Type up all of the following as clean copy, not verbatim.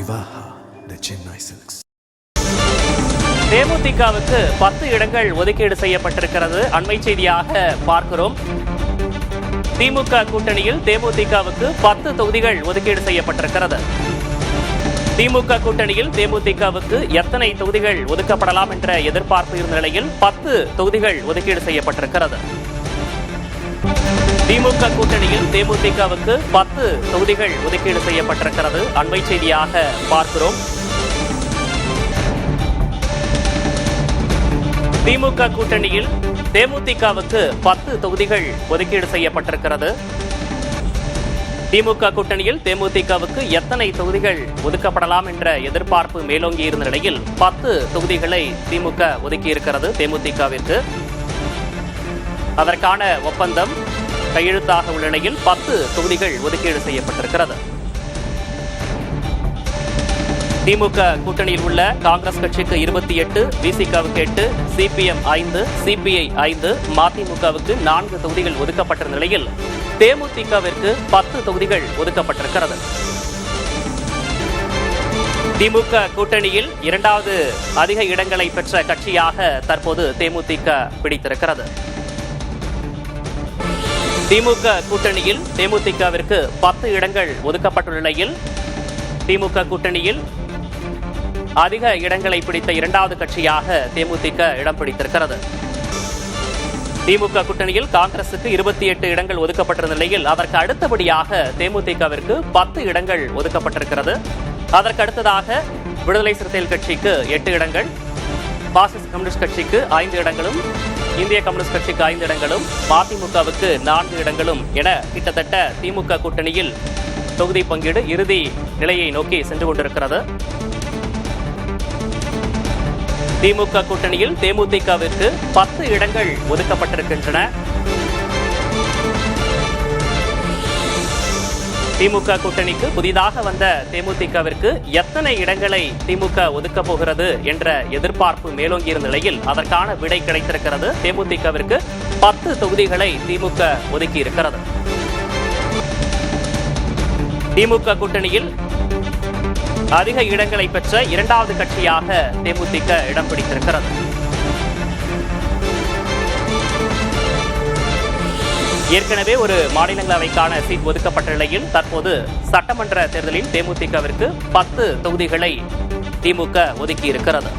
Vivaha, the Chennai Silks. தேமுதிகவுக்கு 10 இடங்கள் ஒதுக்கீடு செய்யப்பட்டிருக்கிறது. அண்மை செய்தியாக பார்க்கிறோம். திமுக கூட்டணியில் தேமுதிகவுக்கு 10 தொகுதிகள் ஒதுக்கீடு செய்யப்பட்டிருக்கிறது. திமுக கூட்டணியில் தேமுதிகவுக்கு எத்தனை தொகுதிகள் ஒதுக்கப்படலாம் என்ற எதிர்பார்ப்பு இருந்த நிலையில் 10 தொகுதிகள் ஒதுக்கீடு செய்யப்பட்டிருக்கிறது. திமுக கூட்டணியில் தேமுதிகவுக்கு 10 தொகுதிகள் ஒதுக்கீடு செய்யப்பட்டிருக்கிறது. அண்மை செய்தியாக பார்க்கிறோம். திமுக கூட்டணியில் தேமுதிகவுக்கு 10 தொகுதிகள் ஒதுக்கீடு செய்யப்பட்டிருக்கிறது. திமுக கூட்டணியில் தேமுதிகவுக்கு எத்தனை தொகுதிகள் ஒதுக்கப்படலாம் என்ற எதிர்பார்ப்பு மேலோங்கி இருந்த நிலையில் 10 தொகுதிகளை திமுக ஒதுக்கியிருக்கிறது தேமுதிகவிற்கு. அதற்கான ஒப்பந்தம் கையெழுத்தாக உள்ள நிலையில் 10 தொகுதிகள் ஒதுக்கீடு செய்யப்பட்டிருக்கிறது. திமுக கூட்டணியில் உள்ள காங்கிரஸ் கட்சிக்கு 28, விசிகவுக்கு 8, சிபிஎம் 5, சிபிஐ 5, மதிமுகவுக்கு 4 தொகுதிகள் ஒதுக்கப்பட்டிருந்த நிலையில் தேமுதிகவிற்கு 10 தொகுதிகள் ஒதுக்கப்பட்டிருக்கிறது. திமுக கூட்டணியில் 2வது அதிக இடங்களை பெற்ற கட்சியாக தற்போது தேமுதிக பிடித்திருக்கிறது. திமுக கூட்டணியில் தேமுதிகவிற்கு 10 இடங்கள் ஒதுக்கப்பட்டுள்ள நிலையில் திமுக கூட்டணியில் அதிக இடங்களை பிடித்த 2வது கட்சியாக தேமுதிக இடம் பிடித்திருக்கிறது. திமுக கூட்டணியில் காங்கிரசுக்கு 28 இடங்கள் ஒதுக்கப்பட்டிருந்த நிலையில் அதற்கு அடுத்தபடியாக தேமுதிகவிற்கு 10 இடங்கள் ஒதுக்கப்பட்டிருக்கிறது. அதற்கு அடுத்ததாக விடுதலை சிறுத்தைகள் கட்சிக்கு 8 இடங்கள், மார்க்சிஸ்ட் கம்யூனிஸ்ட் கட்சிக்கு 5 இடங்களும், இந்திய கம்யூனிஸ்ட் கட்சிக்கு 5 இடங்களும், மதிமுகவுக்கு 4 இடங்களும் என கிட்டத்தட்ட திமுக கூட்டணியில் தொகுதி பங்கீடு இறுதி நிலையை நோக்கி சென்று கொண்டிருக்கிறது. திமுக கூட்டணியில் தேமுதிகவிற்கு 10 இடங்கள் ஒதுக்கப்பட்டிருக்கின்றன. திமுக கூட்டணிக்கு புதிதாக வந்த தேமுதிகவிற்கு எத்தனை இடங்களை திமுக ஒதுக்கப் போகிறது என்ற எதிர்பார்ப்பு மேலோங்கியிருந்த நிலையில் அதற்கான விடை கிடைத்திருக்கிறது. தேமுதிகவிற்கு 10 தொகுதிகளை திமுக ஒதுக்கி இருக்கிறது. திமுக கூட்டணியில் அதிக இடங்களை பெற்ற 2வது கட்சியாக தேமுதிக இடம் பிடித்திருக்கிறது. ஏற்கனவே ஒரு மாநிலங்களவைக்கான சீட் ஒதுக்கப்பட்ட நிலையில் தற்போது சட்டமன்ற தேர்தலில் தேமுதிகவிற்கு 10 தொகுதிகளை திமுக ஒதுக்கி இருக்கிறது.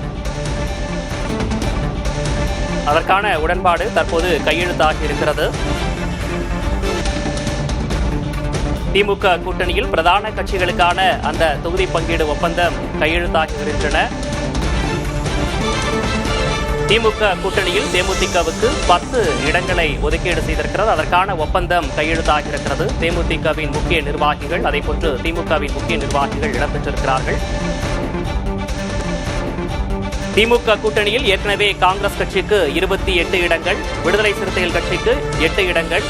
அதற்கான உடன்பாடு தற்போது கையெழுத்தாகி இருக்கிறது. திமுக கூட்டணியில் பிரதான கட்சிகளுக்கான அந்த தொகுதி பங்கீடு ஒப்பந்தம் கையெழுத்தாகி வருகின்றன. திமுக கூட்டணியில் தேமுதிகவுக்கு 10 இடங்களை ஒதுக்கீடு செய்திருக்கிறது. அதற்கான ஒப்பந்தம் கையெழுத்தாகி இருக்கிறது. தேமுதிகவின் முக்கிய நிர்வாகிகள், அதேபோன்று திமுகவின் முக்கிய நிர்வாகிகள் இடம்பெற்றிருக்கிறார்கள். திமுக கூட்டணியில் ஏற்கனவே காங்கிரஸ் கட்சிக்கு 28 இடங்கள், விடுதலை சிறுத்தைகள் கட்சிக்கு 8 இடங்கள்,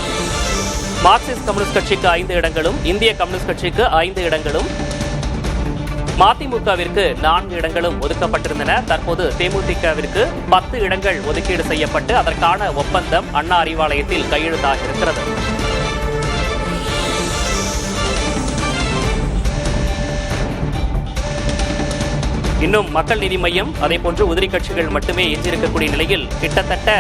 மார்க்சிஸ்ட் கம்யூனிஸ்ட் கட்சிக்கு 5 இடங்களும், இந்திய கம்யூனிஸ்ட் கட்சிக்கு 5 இடங்களும், மதிமுகவிற்கு 4 இடங்களும் ஒதுக்கப்பட்டிருந்தன. தற்போது தேமுதிகவிற்கு 10 இடங்கள் ஒதுக்கீடு செய்யப்பட்டு அதற்கான ஒப்பந்தம் அண்ணா அறிவாலயத்தில் கையெழுத்தாக இருக்கிறது. இன்னும் மக்கள் நீதி மய்யம், அதேபோன்று உதிரி கட்சிகள் மட்டுமே எஞ்சியிருக்கக்கூடிய நிலையில் கிட்டத்தட்ட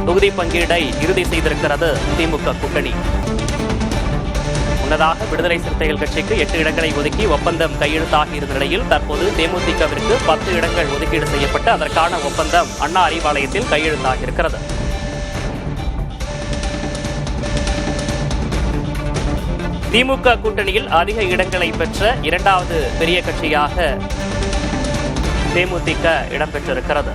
தொகுதி பங்கீடை இறுதி செய்திருக்கிறது திமுக கூட்டணி. முன்னதாக விடுதலை சிறுத்தைகள் கட்சிக்கு 8 இடங்களை ஒதுக்கி ஒப்பந்தம் கையெழுத்தாகி இருந்த நிலையில் தற்போது தேமுதிகவிற்கு 10 இடங்கள் ஒதுக்கீடு செய்யப்பட்டு அதற்கான ஒப்பந்தம் அண்ணா அறிவாலயத்தில் கையெழுத்தாகி இருக்கிறது. திமுக கூட்டணியில் அதிக இடங்களை பெற்ற 2வது பெரிய கட்சியாக தேமுதிக இடம்பெற்றிருக்கிறது.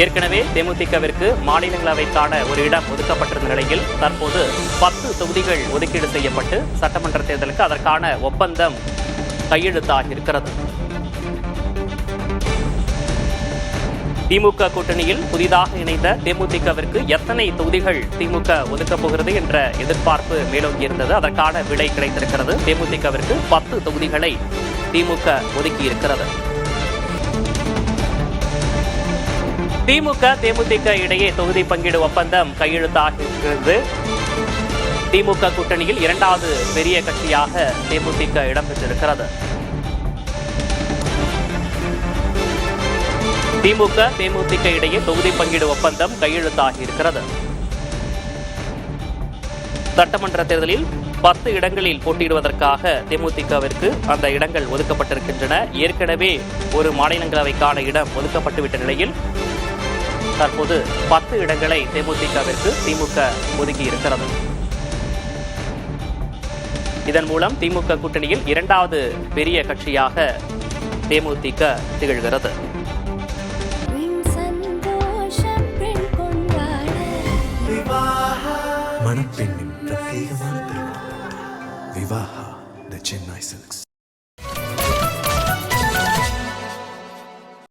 ஏற்கனவே தேமுதிகவிற்கு மாநிலங்களவைக்கான ஒரு இடம் ஒதுக்கப்பட்டிருந்த நிலையில் தற்போது 10 தொகுதிகள் ஒதுக்கீடு செய்யப்பட்டு சட்டமன்ற தேர்தலுக்கு அதற்கான ஒப்பந்தம் கையெழுத்தாகி இருக்கிறது. திமுக கூட்டணியில் புதிதாக இணைந்த தேமுதிகவிற்கு எத்தனை தொகுதிகள் திமுக ஒதுக்கப் போகிறது என்ற எதிர்பார்ப்பு மேலோங்கியிருந்தது. அதற்கான விடை கிடைத்திருக்கிறது. தேமுதிகவிற்கு 10 தொகுதிகளை திமுக ஒதுக்கியிருக்கிறது. திமுக தேமுதிக இடையே தொகுதி பங்கீடு ஒப்பந்தம் கையெழுத்தாகிறது. திமுக கூட்டணியில் இரண்டாவது பெரிய கட்சியாக தேமுதிக இடம்பெற்றிருக்கிறது. திமுக தேமுதிக இடையே தொகுதி பங்கீடு ஒப்பந்தம் கையெழுத்தாகி இருக்கிறது. சட்டமன்ற தேர்தலில் 10 இடங்களில் போட்டியிடுவதற்காக தேமுதிகவிற்கு அந்த இடங்கள் ஒதுக்கப்பட்டிருக்கின்றன. ஏற்கனவே ஒரு மாநிலங்களவைக்கான இடம் ஒதுக்கப்பட்டுவிட்ட நிலையில் தற்போது 10 இடங்களை தேமுதிகவிற்கு திமுக ஒதுக்கி இருக்கிறது. இதன் மூலம் திமுக கூட்டணியில் இரண்டாவது பெரிய கட்சியாக தேமுதிக திகழ்கிறது. மணப்பெண்ணின் பிரத்யேகமான திருமணம். விவாஹா த சென்னை சில்க்ஸ்.